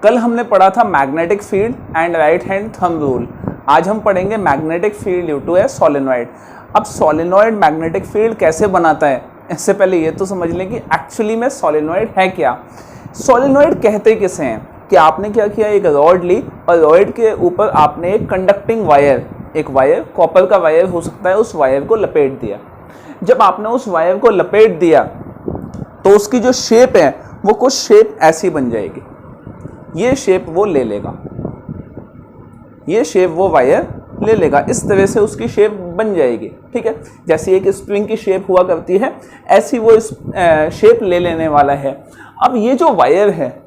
कल हमने पढ़ा था magnetic field and right hand thumb rule. आज हम पढ़ेंगे magnetic field due to a solenoid. अब सोलेनॉइड मैग्नेटिक फील्ड कैसे बनाता है, इससे पहले ये तो समझ लें कि एक्चुअली में सोलेनॉइड है क्या। सोलेनॉइड कहते किसे हैं कि आपने क्या किया, एक रॉड ली और रॉड के ऊपर आपने एक कंडक्टिंग वायर, एक वायर कॉपर का वायर हो सकता है, उस वायर को लपेट दिया। जब आपने उस वायर को लपेट दिया तो उसकी जो शेप है वो कुछ शेप ऐसी बन जाएगी। ये शेप वो ले लेगा, ये शेप वो वायर ले लेगा, इस तरह से उसकी शेप बन जाएगी। ठीक है, जैसे एक स्प्रिंग की शेप हुआ करती है ऐसी वो शेप ले लेने वाला है। अब ये जो वायर है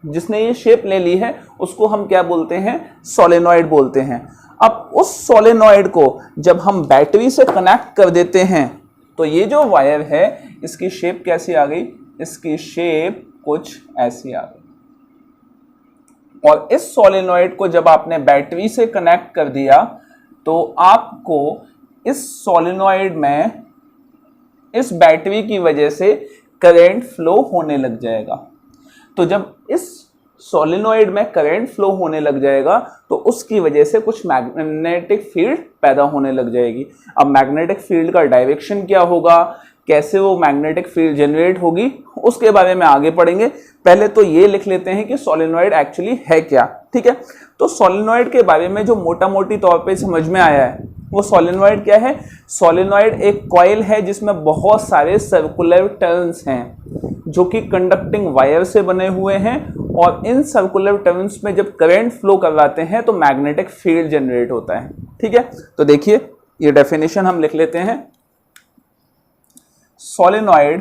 जिसने ये शेप ले ली है उसको हम क्या बोलते हैं, सोलेनॉइड बोलते हैं। अब उस सोलेनॉइड को जब हम बैटरी से कनेक्ट कर देते हैं तो ये जो वायर है इसकी शेप कैसी आ गई, इसकी शेप कुछ ऐसी आ गई। और इस सोलेनॉइड को जब आपने बैटरी से कनेक्ट कर दिया तो आपको इस सोलेनॉइड में इस बैटरी की वजह से करंट फ्लो होने लग जाएगा। तो जब इस सोलेनॉइड में करंट फ्लो होने लग जाएगा तो उसकी वजह से कुछ मैग्नेटिक फील्ड पैदा होने लग जाएगी। अब मैग्नेटिक फील्ड का डायरेक्शन क्या होगा, कैसे वो मैग्नेटिक फील्ड जनरेट होगी, उसके बारे में आगे पढ़ेंगे। पहले तो ये लिख लेते हैं कि सोलेनॉइड एक्चुअली है क्या। ठीक है, तो सोलेनॉइड के बारे में जो मोटा मोटी तौर पे समझ में आया है वो सोलेनॉइड क्या है। सोलेनॉइड एक कॉइल है जिसमें बहुत सारे सर्कुलर टर्न्स हैं जो कि कंडक्टिंग वायर से बने हुए हैं, और इन सर्कुलर टर्न्स में जब करंट फ्लो करवाते हैं तो मैग्नेटिक फील्ड जनरेट होता है। ठीक है, तो देखिए ये डेफिनेशन हम लिख लेते हैं। solenoid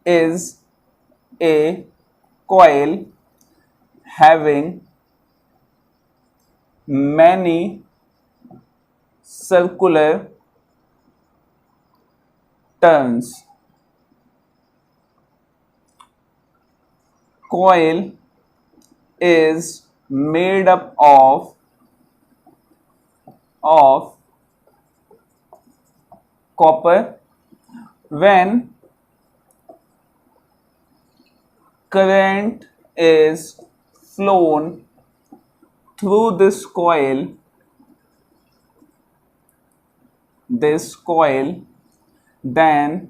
is a coil having many circular turns. Coil is made up of copper. When current is flown through this coil, then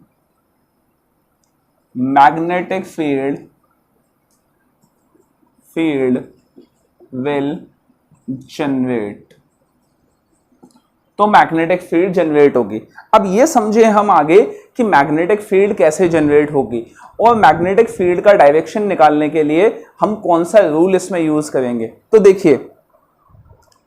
magnetic field will generate। तो मैग्नेटिक फील्ड जनरेट होगी। अब ये समझे हम आगे कि मैग्नेटिक फील्ड कैसे generate होगी और मैग्नेटिक फील्ड का डायरेक्शन निकालने के लिए हम कौन सा रूल इसमें यूज करेंगे। तो देखिए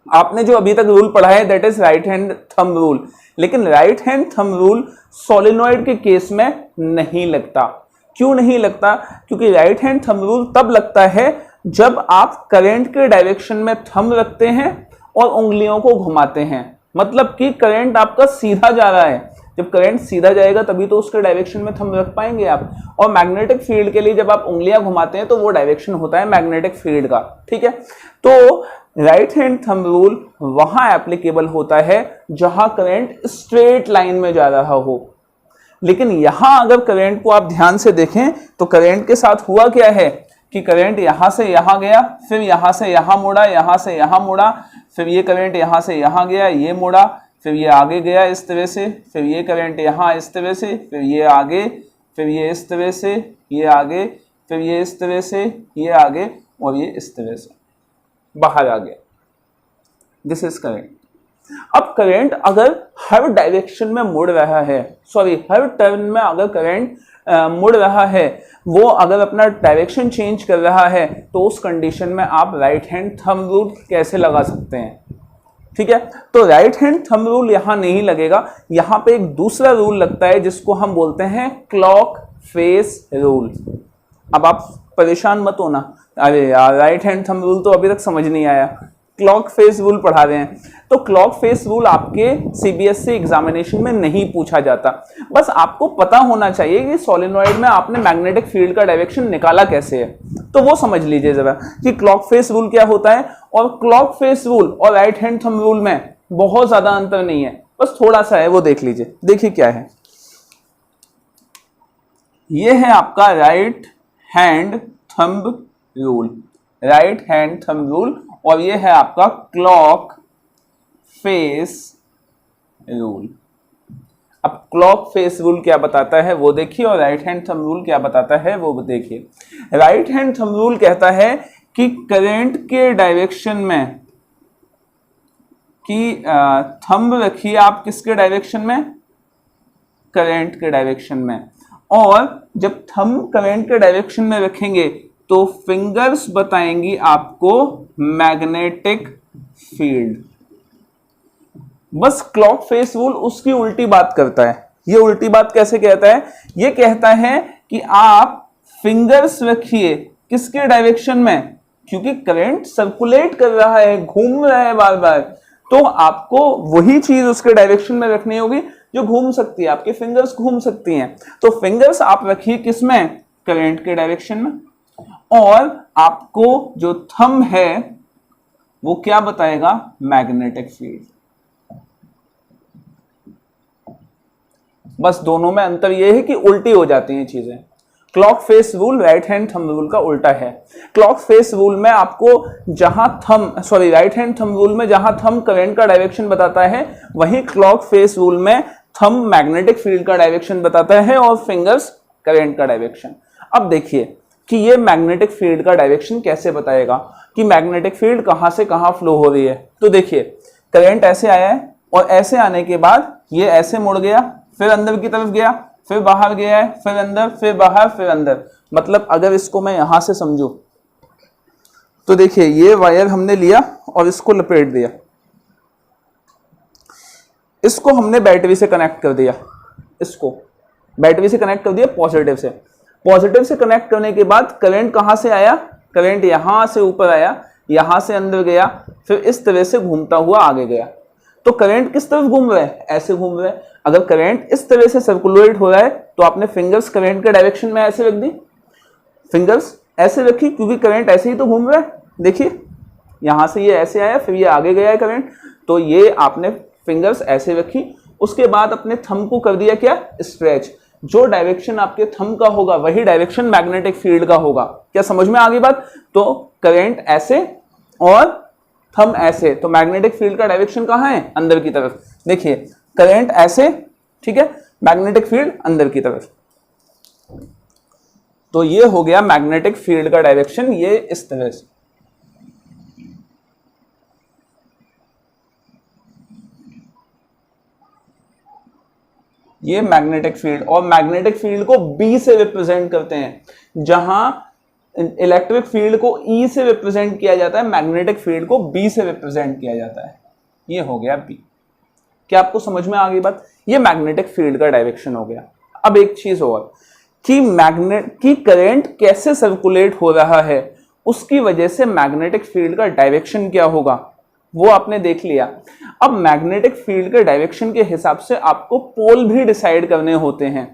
आपने जो अभी तक रूल पढ़ा है that is right hand thumb rule, लेकिन right hand thumb rule solenoid के केस में नहीं लगता। क्यों नहीं लगता? क्योंकि राइट हैंड थंब रूल तब लगता है जब आप करंट के डायरेक्शन में थंब रखते हैं और उंगलियों को घुमाते हैं। मतलब कि करंट आपका सीधा जा रहा है, जब करंट सीधा जाएगा तभी तो उसके डायरेक्शन में थंब रख पाएंगे आप। और मैग्नेटिक फील्ड के लिए जब आप उंगलियां घुमाते हैं तो वो डायरेक्शन होता है मैग्नेटिक फील्ड का। ठीक है, तो राइट हैंड थंब रूल वहां एप्लीकेबल होता है जहां करंट स्ट्रेट लाइन में जा रहा हो। लेकिन यहां अगर करंट को आप ध्यान से देखें तो करंट के साथ हुआ क्या है कि करंट यहां से यहां गया, फिर यहां से यहां मुड़ा, यहां से यहां मुड़ा, फिर ये करंट यहां से यहां गया, ये मुड़ा, फिर ये आगे गया इस तरह से, फिर ये करंट यहां इस तरह से, फिर ये आगे, फिर ये इस तरह से, ये आगे, फिर ये इस तरह से, ये आगे, और ये इस तरह से बाहर आ गया। This is current. अब करंट अगर हर डायरेक्शन में मुड़ रहा है, हर टर्न में अगर करंट मुड़ रहा है, वो अगर अपना डायरेक्शन चेंज कर रहा है, तो उस कंडीशन में आप राइट हैंड थंब रूल कैसे लगा सकते हैं। ठीक है, तो राइट हैंड थंब रूल यहां नहीं लगेगा। यहां पे एक दूसरा रूल लगता है जिसको हम बोलते हैं क्लॉक फेस रूल। अब आप परेशान मत होना, अरे यार राइट हैंड थंब रूल तो अभी तक समझ नहीं आया, क्लॉक फेस रूल पढ़ा रहे हैं। तो क्लॉक फेस रूल आपके सीबीएसई एग्जामिनेशन में नहीं पूछा जाता। बस आपको पता होना चाहिए कि सोलेनॉइड में आपने मैग्नेटिक फील्ड का डायरेक्शन निकाला कैसे है। तो वो समझ लीजिए जरा कि क्लॉक फेस रूल क्या होता है। और क्लॉक फेस रूल और राइट हैंड थंब रूल में बहुत ज्यादा अंतर नहीं है, बस थोड़ा सा है, वो देख लीजिए। देखिए क्या है, ये है आपका right hand thumb rule, right hand thumb rule, और ये है आपका क्लॉक फेस रूल। अब क्लॉक फेस रूल क्या बताता है वो देखिए, और राइट हैंड थंब रूल क्या बताता है वो देखिए। राइट हैंड थंब रूल कहता है कि करंट के डायरेक्शन में, कि थंब रखिए आप किसके डायरेक्शन में, करंट के डायरेक्शन में, और जब थंब करंट के डायरेक्शन में रखेंगे तो फिंगर्स बताएंगी आपको मैग्नेटिक फील्ड। बस क्लॉक फेस रूल उसकी उल्टी बात करता है। ये उल्टी बात कैसे कहता है, ये कहता है कि आप फिंगर्स रखिए किसके डायरेक्शन में, क्योंकि करंट सर्कुलेट कर रहा है, घूम रहा है बार बार, तो आपको वही चीज उसके डायरेक्शन में रखनी होगी जो घूम सकती है, आपके फिंगर्स घूम सकती हैं। तो फिंगर्स आप रखिए किसमें, करंट के डायरेक्शन में, और आपको जो थंब है वो क्या बताएगा, मैग्नेटिक फील्ड। बस दोनों में अंतर यह है कि उल्टी हो जाती हैं चीजें। Clock face rule right hand thumb rule का उल्टा है। क्लॉक फेस रूल में आपको जहां राइट हैंड थंब रूल में जहां थंब करंट का डायरेक्शन बताता है, वहीं क्लॉक फेस रूल में थंब मैग्नेटिक फील्ड का डायरेक्शन बताता है और फिंगर्स करंट का डायरेक्शन। अब देखिए कि ये मैग्नेटिक फील्ड का डायरेक्शन कैसे बताएगा, कि मैग्नेटिक फील्ड कहां से कहां फ्लो हो रही है। तो देखिए करंट ऐसे आया है, और ऐसे आने के बाद ये ऐसे मुड़ गया, फिर अंदर की तरफ गया, फिर बाहर गया है, फिर अंदर, फिर बाहर, फिर अंदर। मतलब अगर इसको मैं यहां से समझूं तो देखिए ये वायर हमने लिया और इसको लपेट दिया, इसको हमने बैटरी से कनेक्ट कर दिया, इसको बैटरी से कनेक्ट कर दिया पॉजिटिव से। पॉजिटिव से कनेक्ट करने के बाद करंट कहां से आया, करंट यहां से ऊपर आया, यहां से अंदर गया, फिर इस तरह से घूमता हुआ आगे गया। तो करंट किस तरफ घूम रहा है, ऐसे घूम रहा है। अगर करंट इस तरह से सर्कुलेट हो रहा है तो आपने फिंगर्स करंट के डायरेक्शन में ऐसे रख दी, फिंगर्स ऐसे रखी, क्योंकि करंट ऐसे ही तो घूम रहा है। देखिए यहां से ये ऐसे आया, फिर ये आगे गया है करंट, तो ये आपने फिंगर्स ऐसे रखी। उसके बाद अपने थंब को कर दिया क्या, स्ट्रेच। जो डायरेक्शन आपके थंब का होगा वही डायरेक्शन मैग्नेटिक फील्ड का होगा। क्या समझ में आ गई बात। तो करंट ऐसे और थंब ऐसे, तो मैग्नेटिक फील्ड का डायरेक्शन कहां है, अंदर की तरफ। देखिए करंट ऐसे, ठीक है, मैग्नेटिक फील्ड अंदर की तरफ। तो ये हो गया मैग्नेटिक फील्ड का डायरेक्शन, ये इस तरह से। ये मैग्नेटिक फील्ड, और मैग्नेटिक फील्ड को बी से रिप्रेजेंट करते हैं। जहां इलेक्ट्रिक फील्ड को ई से रिप्रेजेंट किया जाता है, मैग्नेटिक फील्ड को बी से रिप्रेजेंट किया जाता है। ये हो गया बी। क्या आपको समझ में आ गई बात। ये मैग्नेटिक फील्ड का डायरेक्शन हो गया। अब एक चीज और, कि करंट कैसे सर्कुलेट हो रहा है, उसकी वजह से मैग्नेटिक फील्ड का डायरेक्शन क्या होगा वो आपने देख लिया। अब मैग्नेटिक फील्ड के डायरेक्शन के हिसाब से आपको पोल भी डिसाइड करने होते हैं।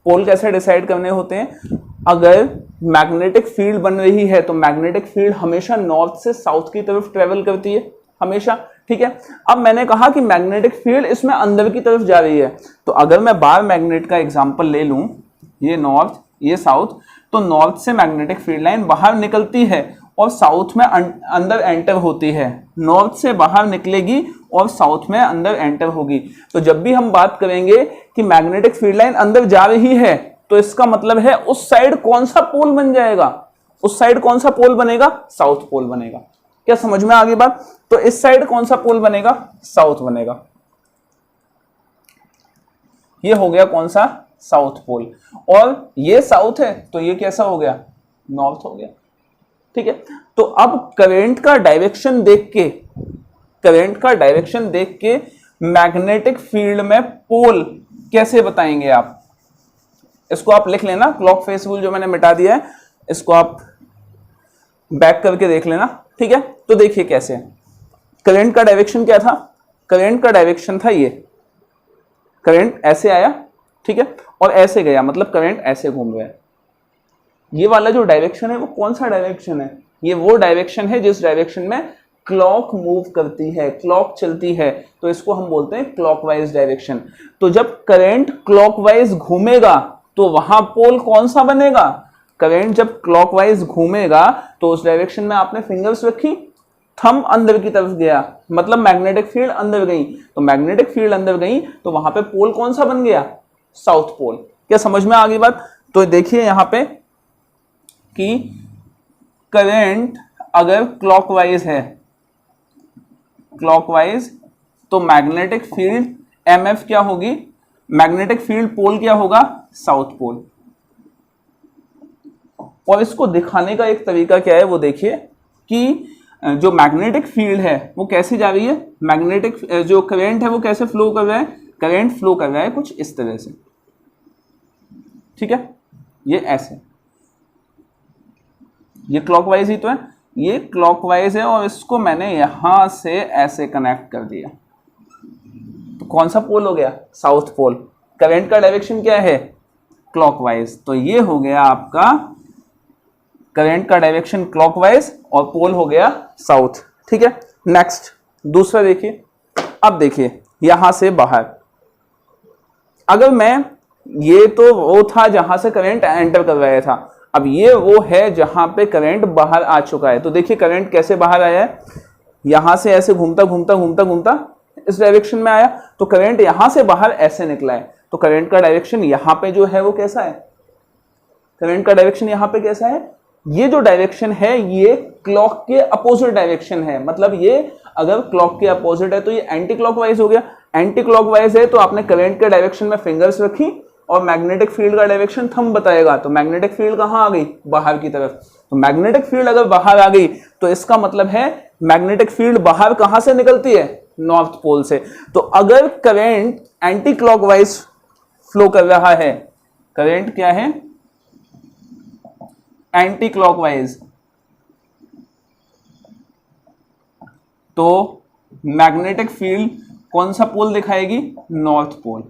पोल कैसे डिसाइड करने होते हैं, अगर मैग्नेटिक फील्ड बन रही है तो मैग्नेटिक फील्ड हमेशा नॉर्थ से साउथ की तरफ ट्रेवल करती है, हमेशा, ठीक है। अब मैंने कहा कि मैग्नेटिक फील्ड इसमें अंदर की तरफ जा रही है, तो अगर मैं बार मैग्नेट का एग्जांपल ले लूं, ये नॉर्थ ये साउथ, तो नॉर्थ से मैग्नेटिक फील्ड लाइन बाहर निकलती है और साउथ में अंदर एंटर होती है। नॉर्थ से बाहर निकलेगी और साउथ में अंदर एंटर होगी। तो जब भी हम बात करेंगे कि मैग्नेटिक फील्ड लाइन अंदर जा रही है, तो इसका मतलब है उस साइड कौन सा पोल बन जाएगा, उस साइड कौन सा पोल बनेगा, साउथ पोल बनेगा। क्या समझ में आ गई बात। तो इस साइड कौन सा पोल बनेगा, साउथ बनेगा। ये हो गया कौन सा, साउथ पोल, और ये साउथ है तो ये कैसा हो गया, नॉर्थ हो गया, ठीक है। तो अब करंट का डायरेक्शन देख के मैग्नेटिक फील्ड में पोल कैसे बताएंगे आप, इसको आप लिख लेना। क्लॉक फेस रूल जो मैंने मिटा दिया है, इसको आप बैक करके देख लेना, ठीक है। तो देखिए कैसे, करंट का डायरेक्शन क्या था, करंट का डायरेक्शन था ये, करंट ऐसे आया, ठीक है, और ऐसे गया, मतलब करंट ऐसे घूम रहा है। ये वाला जो डायरेक्शन है वो कौन सा डायरेक्शन है, ये वो डायरेक्शन है जिस डायरेक्शन में क्लॉक मूव करती है, क्लॉक चलती है, तो इसको हम बोलते हैं क्लॉकवाइज डायरेक्शन। तो जब करंट क्लॉकवाइज घूमेगा तो वहां पोल कौन सा बनेगा, करंट जब क्लॉकवाइज घूमेगा तो उस डायरेक्शन में आपने फिंगर्स रखी, थंब अंदर की तरफ गया, मतलब मैग्नेटिक फील्ड अंदर गई, तो मैग्नेटिक फील्ड अंदर गई तो वहां पे पोल कौन सा बन गया, साउथ पोल। क्या समझ में आ गई बात? तो देखिए यहां पे कि करंट अगर क्लॉकवाइज है, क्लॉकवाइज, तो मैग्नेटिक फील्ड एमएफ क्या होगी, मैग्नेटिक फील्ड पोल क्या होगा, साउथ पोल। और इसको दिखाने का एक तरीका क्या है वो देखिए कि जो मैग्नेटिक फील्ड है वो कैसे जा रही है, मैग्नेटिक जो करंट है वो कैसे फ्लो कर रहा है, करंट फ्लो कर रहा है कुछ इस तरह से, ठीक है, ये ऐसे, ये क्लॉकवाइज ही तो है, ये क्लॉकवाइज है और इसको मैंने यहां से ऐसे कनेक्ट कर दिया, तो कौन सा पोल हो गया, साउथ पोल। करंट का डायरेक्शन क्या है, क्लॉकवाइज, तो ये हो गया आपका करंट का डायरेक्शन क्लॉकवाइज और पोल हो गया साउथ, ठीक है। नेक्स्ट दूसरा देखिए, अब देखिए यहां से बाहर, अगर मैं, ये तो वो था जहां से करंट एंटर कर रहा था, अब ये वो है जहां पे करंट बाहर आ चुका है, तो देखिए करंट कैसे बाहर आया है, यहां से ऐसे घूमता घूमता घूमता घूमता इस डायरेक्शन में आया, तो करंट यहां से बाहर ऐसे निकला है, तो करंट का डायरेक्शन यहां पे जो है वो कैसा है, करंट का डायरेक्शन यहां पे कैसा है, ये जो डायरेक्शन है ये क्लॉक के अपोजिट डायरेक्शन है, मतलब ये अगर क्लॉक के अपोजिट है तो ये एंटी क्लॉकवाइज हो गया, एंटी क्लॉकवाइज है तो आपने करंट के डायरेक्शन में फिंगर्स रखी और मैग्नेटिक फील्ड का डायरेक्शन थंब बताएगा, तो मैग्नेटिक फील्ड कहां आ गई, बाहर की तरफ, तो मैग्नेटिक फील्ड अगर बाहर आ गई तो इसका मतलब है मैग्नेटिक फील्ड बाहर कहां से निकलती है, नॉर्थ पोल से, तो अगर करंट एंटी क्लॉकवाइज फ्लो कर रहा है, करंट क्या है, एंटी क्लॉकवाइज, तो मैग्नेटिक फील्ड कौन सा पोल दिखाएगी, नॉर्थ पोल,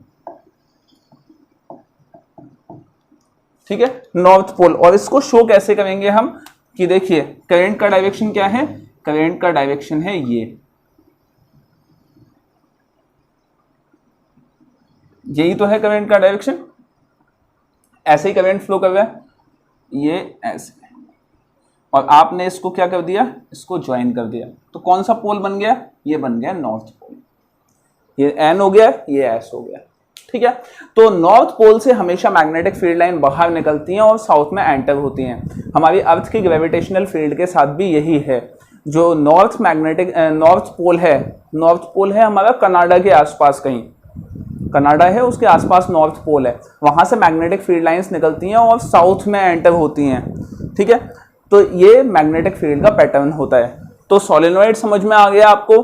ठीक है, नॉर्थ पोल। और इसको शो कैसे करेंगे हम कि देखिए करंट का डायरेक्शन क्या है, करंट का डायरेक्शन है ये, यही तो है करंट का डायरेक्शन, ऐसे ही करंट फ्लो कर रहा है, ये ऐसे, और आपने इसको क्या कर दिया, इसको ज्वाइन कर दिया, तो कौन सा पोल बन गया, ये बन गया नॉर्थ पोल, ये एन हो गया, ये एस हो गया, ठीक है। तो नॉर्थ पोल से हमेशा मैग्नेटिक फील्ड लाइन बाहर निकलती हैं और साउथ में एंटर होती हैं। हमारी अर्थ की ग्रेविटेशनल फील्ड के साथ भी यही है, जो नॉर्थ पोल है, नॉर्थ पोल है हमारा कनाडा के आसपास, कहीं कनाडा है उसके आसपास नॉर्थ पोल है, वहां से मैग्नेटिक फील्ड लाइंस निकलती हैं और साउथ में एंटर होती हैं, ठीक है। तो ये मैग्नेटिक फील्ड का पैटर्न होता है। तो सोलेनॉइड समझ में आ गया आपको,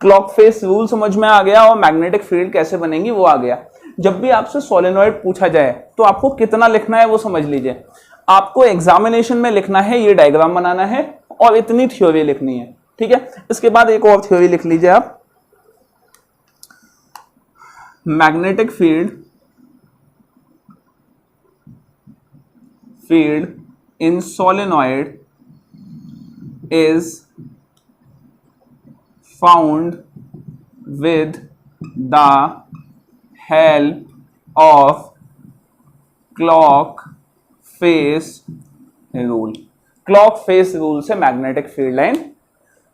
क्लॉक फेस रूल समझ में आ गया, और मैग्नेटिक फील्ड कैसे बनेंगी वो आ गया। जब भी आपसे सोलेनॉइड पूछा जाए तो आपको कितना लिखना है वो समझ लीजिए, आपको एग्जामिनेशन में लिखना है, ये डायग्राम बनाना है और इतनी थ्योरी लिखनी है, ठीक है। इसके बाद एक और थ्योरी लिख लीजिए आप, magnetic field in solenoid is found with the help of clock face rule। Clock face rule से मैग्नेटिक फील्ड लाइन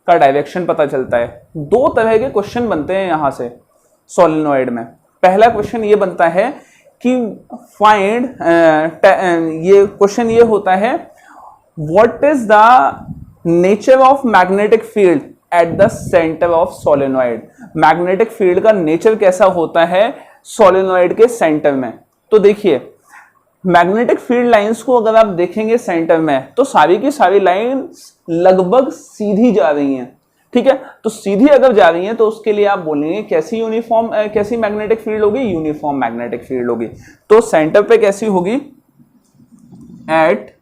का डायरेक्शन पता चलता है। दो तरह के क्वेश्चन बनते हैं यहां से सोलेनॉइड में। पहला क्वेश्चन ये बनता है कि फाइंड, ये क्वेश्चन ये होता है, what is the nature of magnetic field at the centre of solenoid. Magnetic field का नेचर कैसा होता है सोलेनॉइड के सेंटर में। तो देखिए मैग्नेटिक फील्ड लाइंस को अगर आप देखेंगे सेंटर में, तो सारी की सारी लाइंस लगभग सीधी जा रही हैं, ठीक है। तो सीधी अगर जा रही है तो उसके लिए आप बोलेंगे कैसी मैग्नेटिक फील्ड होगी, यूनिफॉर्म मैग्नेटिक फील्ड होगी। तो सेंटर पे कैसी होगी, at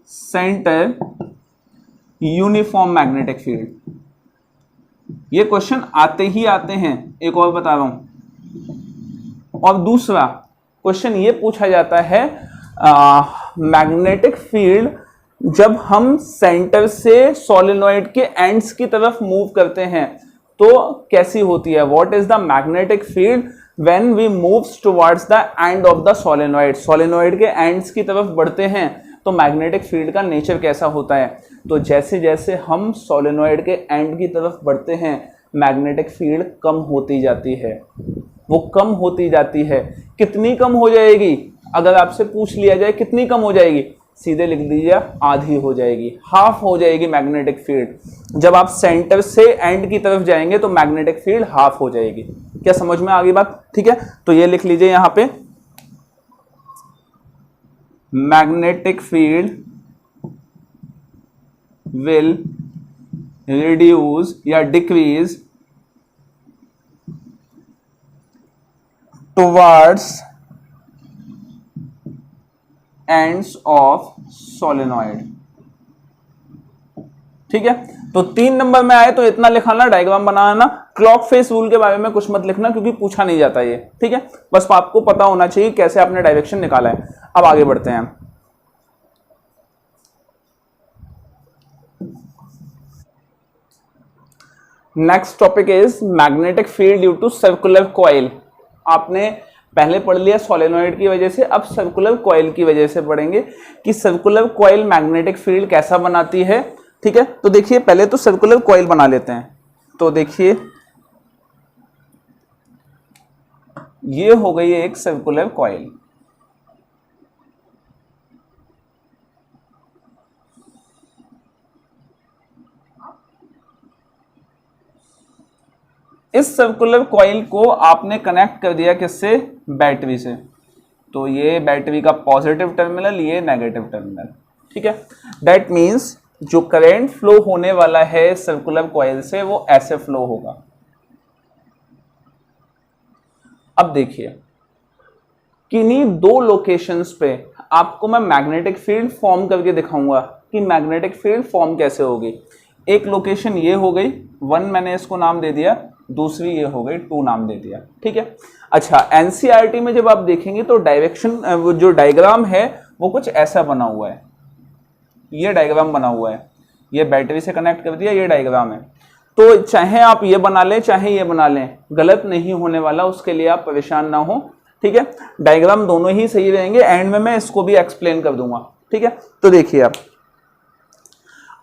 centre uniform magnetic field. ये क्वेश्चन आते ही आते हैं, एक और बता रहा हूं। और दूसरा क्वेश्चन ये पूछा जाता है, मैग्नेटिक फील्ड जब हम सेंटर से सोलेनॉइड के एंड्स की तरफ मूव करते हैं तो कैसी होती है, what is the magnetic field when we moves towards the end of the solenoid. Solenoid के एंड्स की तरफ बढ़ते हैं तो मैग्नेटिक फील्ड का नेचर कैसा होता है, तो जैसे जैसे हम सोलेनॉइड के एंड की तरफ बढ़ते हैं मैग्नेटिक फील्ड कम होती जाती है, वो कम होती जाती है। कितनी कम हो जाएगी, अगर आपसे पूछ लिया जाए कितनी कम हो जाएगी, सीधे लिख दीजिए आधी हो जाएगी, हाफ हो जाएगी मैग्नेटिक फील्ड। जब आप सेंटर से एंड की तरफ जाएंगे तो मैग्नेटिक फील्ड हाफ हो जाएगी। क्या समझ में आ गई बात, ठीक है। तो ये लिख लीजिए यहां पे, मैग्नेटिक फील्ड विल रिड्यूस या decrease towards ends of solenoid. ठीक है, तो 3 नंबर में आए तो इतना लिखाना, डायग्राम बनाना। क्लॉक फेस रूल के बारे में कुछ मत लिखना क्योंकि पूछा नहीं जाता ये, ठीक है। बस आपको पता होना चाहिए कैसे आपने डायरेक्शन निकाला है। अब आगे बढ़ते हैं। Next topic is magnetic field due to circular coil. आपने पहले पढ़ लिया सोलेनॉइड की वजह से, अब सर्कुलर कॉइल की वजह से पढ़ेंगे कि सर्कुलर कॉइल मैग्नेटिक फील्ड कैसा बनाती है। ठीक है, तो देखिए पहले तो सर्कुलर कॉइल बना लेते हैं। तो देखिए ये हो गई है एक सर्कुलर कॉइल। इस सर्कुलर कॉइल को आपने कनेक्ट कर दिया किससे, बैटरी से। तो ये बैटरी का पॉजिटिव टर्मिनल, ये नेगेटिव टर्मिनल। ठीक है, दैट मींस जो करंट फ्लो होने वाला है सर्कुलर कॉइल से वो ऐसे फ्लो होगा। अब देखिए किन्हीं 2 लोकेशंस पे आपको मैं मैग्नेटिक फील्ड फॉर्म करके दिखाऊंगा कि मैग्नेटिक फील्ड फॉर्म कैसे होगी। एक लोकेशन ये हो गई 1, मैंने इसको नाम दे दिया, दूसरी ये हो गई 2 नाम दे दिया। ठीक है, अच्छा एनसीईआरटी में जब आप देखेंगे तो डायरेक्शन जो डायग्राम है वो कुछ ऐसा बना हुआ है, ये डायग्राम बना हुआ है, ये बैटरी से कनेक्ट कर दिया, ये डायग्राम है। तो चाहे आप ये बना लें चाहे ये बना लें, गलत नहीं होने वाला, उसके लिए आप परेशान ना हो। ठीक है, डायग्राम दोनों ही सही रहेंगे, एंड में मैं इसको भी एक्सप्लेन कर दूंगा। ठीक है, तो देखिए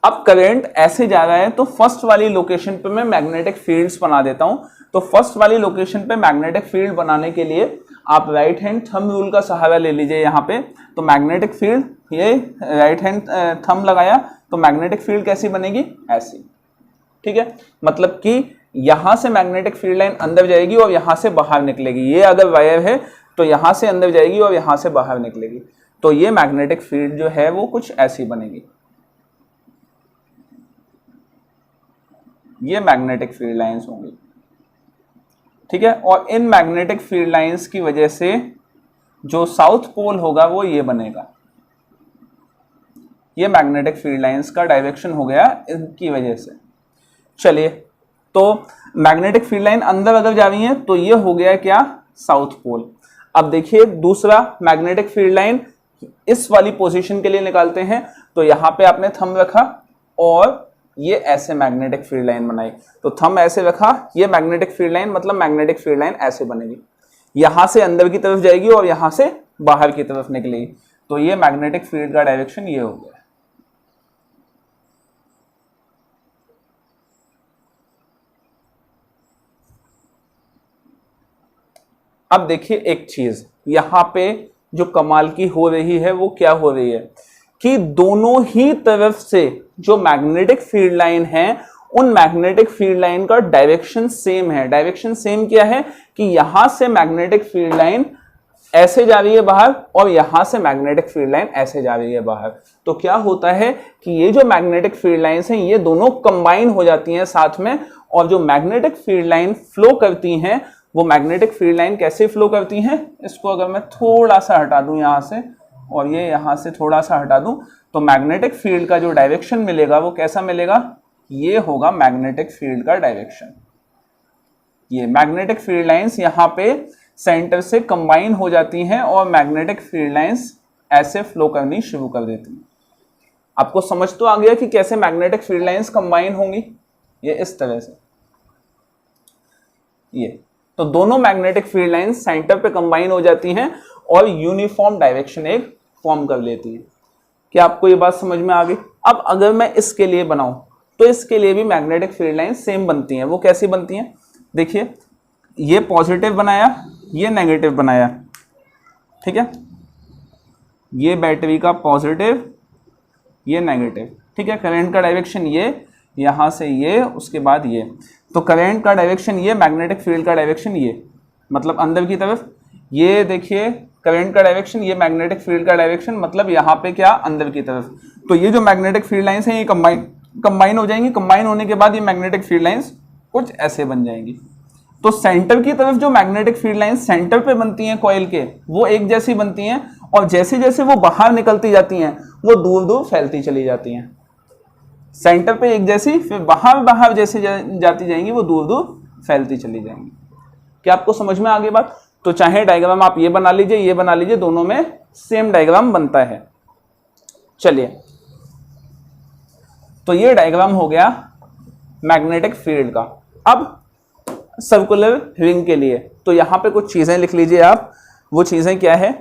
अब करंट ऐसे जा रहा है तो फर्स्ट वाली लोकेशन पे मैं मैग्नेटिक फील्ड्स बना देता हूं। तो फर्स्ट वाली लोकेशन पे मैग्नेटिक फील्ड बनाने के लिए आप राइट हैंड थंब रूल का सहारा ले लीजिए। यहाँ पे तो मैग्नेटिक फील्ड, ये राइट हैंड थंब लगाया तो मैग्नेटिक फील्ड कैसी बनेगी, ऐसी। ठीक है, मतलब कि यहां से मैग्नेटिक फील्ड लाइन अंदर जाएगी और यहां से बाहर निकलेगी। ये अगर वायर है तो यहां से अंदर जाएगी और यहां से बाहर निकलेगी। तो ये मैग्नेटिक फील्ड जो है वो कुछ ऐसी बनेगी। ये मैग्नेटिक फील्ड लाइंस होंगी। ठीक है, और इन मैग्नेटिक फील्ड लाइंस की वजह से जो साउथ पोल होगा वो ये बनेगा। ये मैग्नेटिक फील्ड लाइंस का डायरेक्शन हो गया इनकी वजह से। चलिए, तो मैग्नेटिक फील्ड लाइन अंदर अगर जा रही है तो ये हो गया क्या, साउथ पोल। अब देखिए दूसरा मैग्नेटिक फील्ड लाइन इस वाली पोजीशन के लिए निकालते हैं। तो यहां पे आपने थंब रखा और ये ऐसे मैग्नेटिक फील्ड लाइन बनाई। तो थंब ऐसे रखा, ये मैग्नेटिक फील्ड लाइन, मतलब मैग्नेटिक फील्ड लाइन ऐसे बनेगी, यहां से अंदर की तरफ जाएगी और यहां से बाहर की तरफ निकलेगी। तो ये मैग्नेटिक फील्ड का डायरेक्शन ये हो गया। अब देखिए एक चीज यहां पे जो कमाल की हो रही है वो क्या हो रही है कि दोनों ही तरफ से जो मैग्नेटिक फील्ड लाइन है उन मैग्नेटिक फील्ड लाइन का डायरेक्शन सेम है। डायरेक्शन सेम क्या है कि यहां से मैग्नेटिक फील्ड लाइन ऐसे जा रही है बाहर और यहां से मैग्नेटिक फील्ड लाइन ऐसे जा रही है बाहर। तो क्या होता है कि ये जो मैग्नेटिक फील्ड लाइंस हैं ये दोनों कंबाइन हो जाती हैं साथ में, और जो मैग्नेटिक फील्ड लाइन फ्लो करती हैं वो मैग्नेटिक फील्ड लाइन कैसे फ्लो करती हैं, इसको अगर मैं थोड़ा सा हटा दूं यहां से और ये यहां से थोड़ा सा हटा दूं तो मैग्नेटिक फील्ड का जो डायरेक्शन मिलेगा वो कैसा मिलेगा, ये होगा मैग्नेटिक फील्ड का डायरेक्शन। ये मैग्नेटिक फील्ड लाइंस यहां पे सेंटर से कंबाइन हो जाती हैं और मैग्नेटिक फील्ड लाइंस ऐसे फ्लो करनी शुरू कर देती हैं। आपको समझ तो आ गया कि कैसे मैग्नेटिक फील्ड लाइंस कंबाइन होंगी, ये इस तरह से। ये तो दोनों मैग्नेटिक फील्ड लाइंस सेंटर पे कंबाइन हो जाती हैं और यूनिफॉर्म डायरेक्शन एक फॉर्म कर लेती हैं। क्या आपको ये बात समझ में आ गई? अब अगर मैं इसके लिए बनाऊं तो इसके लिए भी मैग्नेटिक फील्ड लाइन सेम बनती हैं। वो कैसी बनती हैं? देखिए, ये पॉजिटिव बनाया, ये नेगेटिव बनाया, ठीक है, ये बैटरी का पॉजिटिव, ये नेगेटिव, ठीक है। करंट का डायरेक्शन ये, यहां से ये, उसके बाद ये, तो करंट का डायरेक्शन ये, मैग्नेटिक फील्ड का डायरेक्शन ये, मतलब अंदर की तरफ। ये देखिए करंट का डायरेक्शन, ये मैग्नेटिक फील्ड का डायरेक्शन, मतलब यहाँ पे क्या, अंदर की तरफ। तो ये जो मैग्नेटिक फील्ड लाइंस हैं ये कंबाइन हो जाएंगी। कंबाइन होने के बाद ये मैग्नेटिक फील्ड लाइंस कुछ ऐसे बन जाएंगी। तो सेंटर की तरफ जो मैग्नेटिक फील्ड लाइंस सेंटर पे बनती हैं कॉइल के, वो एक जैसी बनती हैं, और जैसे जैसे वो बाहर निकलती जाती हैं वो दूर दूर फैलती चली जाती हैं। सेंटर पे एक जैसी, फिर बाहर जैसे जाती जाएंगी वो दूर दूर फैलती चली जाएंगी। क्या आपको समझ में आ गई बात? तो चाहे डायग्राम आप ये बना लीजिए, ये बना लीजिए, दोनों में सेम डायग्राम बनता है। चलिए, तो ये डायग्राम हो गया मैग्नेटिक फील्ड का। अब सर्कुलर रिंग के लिए तो यहां पे कुछ चीजें लिख लीजिए आप। वो चीजें क्या है?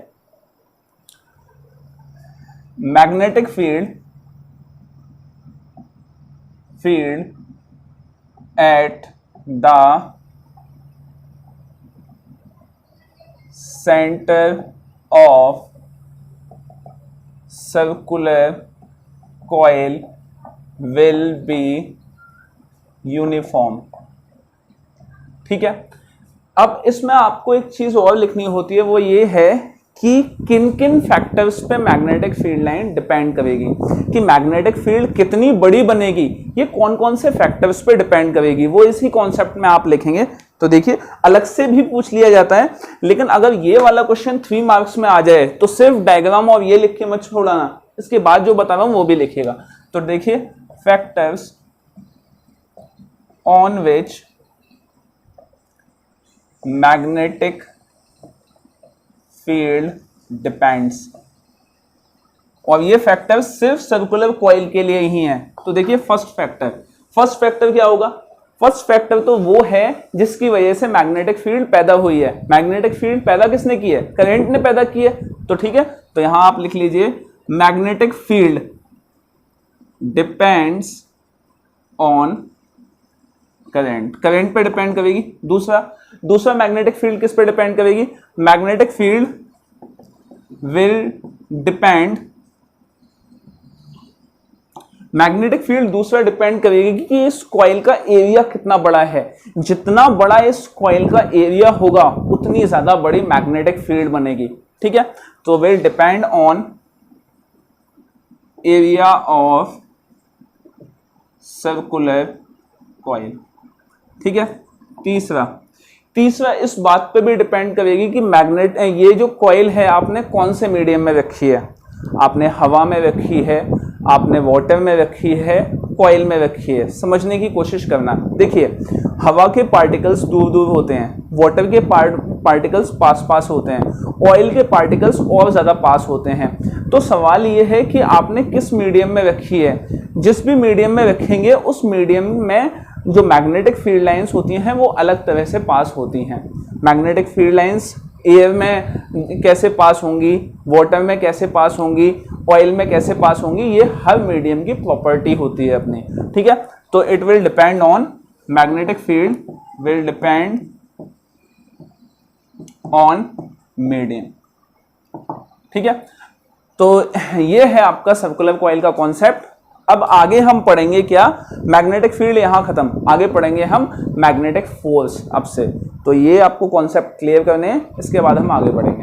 Magnetic field at the centre of circular coil will be uniform. ठीक है। अब इसमें आपको एक चीज और लिखनी होती है, वो ये है कि किन किन फैक्टर्स पे मैग्नेटिक फील्ड लाइन डिपेंड करेगी, कि मैग्नेटिक फील्ड कितनी बड़ी बनेगी, ये कौन कौन से फैक्टर्स पे डिपेंड करेगी, वो इसी कॉन्सेप्ट में आप लिखेंगे। तो देखिए, अलग से भी पूछ लिया जाता है, लेकिन अगर ये वाला क्वेश्चन 3 मार्क्स में आ जाए तो सिर्फ डायग्राम और ये लिख के मत छोड़ना, इसके बाद जो बता रहा हूं वो भी लिखेगा। तो देखिए, factors on which magnetic field depends, और ये फैक्टर सिर्फ सर्कुलर कॉइल के लिए ही है। तो देखिए, फर्स्ट फैक्टर क्या होगा? फर्स्ट फैक्टर तो वो है जिसकी वजह से मैग्नेटिक फील्ड पैदा हुई है। मैग्नेटिक फील्ड पैदा किसने की है? करंट ने पैदा की है। तो ठीक है, तो यहां आप लिख लीजिए magnetic field depends on current, current पे डिपेंड करेगी। दूसरा मैग्नेटिक फील्ड किस पे डिपेंड करेगी? Magnetic field will depend, magnetic field दूसरा डिपेंड करेगी कि इस कॉइल का एरिया कितना बड़ा है। जितना बड़ा इस कॉइल का एरिया होगा उतनी ज्यादा बड़ी मैग्नेटिक फील्ड बनेगी। ठीक है, तो will depend on area of circular coil. ठीक है। तीसरा इस बात पे भी डिपेंड करेगी कि मैग्नेट, ये जो कॉइल है आपने कौन से मीडियम में रखी है। आपने हवा में रखी है, आपने वाटर में रखी है, कॉइल में रखी है। समझने की कोशिश करना। देखिए, हवा के पार्टिकल्स दूर दूर होते हैं, वाटर के पार्टिकल्स पास पास होते हैं, ऑयल के पार्टिकल्स और ज़्यादा पास होते हैं। तो सवाल ये है कि आपने किस मीडियम में रखी है। जिस भी मीडियम में रखेंगे उस मीडियम में जो मैग्नेटिक फील्ड लाइंस होती हैं वो अलग तरह से पास होती हैं। मैग्नेटिक फील्ड लाइंस एयर में कैसे पास होंगी, वाटर में कैसे पास होंगी, ऑयल में कैसे पास होंगी, ये हर मीडियम की प्रॉपर्टी होती है अपनी। ठीक है, तो it will depend on, magnetic field will depend on medium. ठीक है, तो ये है आपका सर्कुलर कॉइल का कॉन्सेप्ट। अब आगे हम पढ़ेंगे क्या? मैग्नेटिक फील्ड यहां खत्म, आगे पढ़ेंगे हम मैग्नेटिक फोर्स अब से। तो ये आपको कॉन्सेप्ट क्लियर करने हैं, इसके बाद हम आगे बढ़ेंगे।